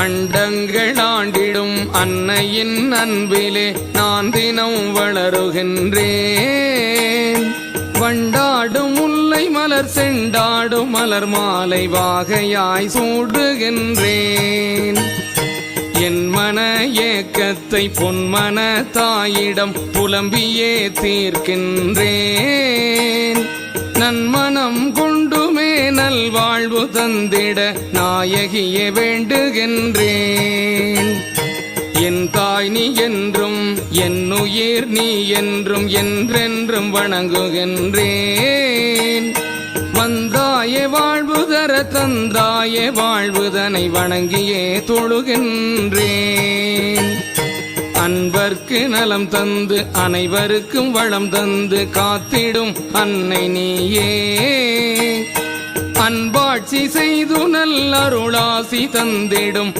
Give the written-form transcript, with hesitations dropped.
அண்டங்கள் ஆண்டிடும் அன்னையின் அன்பிலே நான் தினம் வளருகின்றேன். வண்டாடும் முல்லை மலர் செண்டாடும் மலர் மாலை வாகையாய் சூடுகின்றேன். என் மன ஏக்கத்தை பொன்மன தாயிடம் புலம்பியே தீர்க்கின்றேன். நன்மனம் கொண்டுமே நல்வாழ்வு தந்திட நாயகியே வேண்டுகின்றேன். என் தாய் நீ என்றும் என் உயிர் நீ என்றும் என்றென்றும் வணங்குகின்றேன். வந்தாயே வாழ்வு தர தந்தாயே வாழ்வுதனை வணங்கியே தொழுகின்றேன். அன்பர்க்கு நலம் தந்து அனைவருக்கும் வளம் தந்து காத்திடும் அன்னை நீயே. அன்பாட்சி செய்து நல்லருளாசி தந்திடும்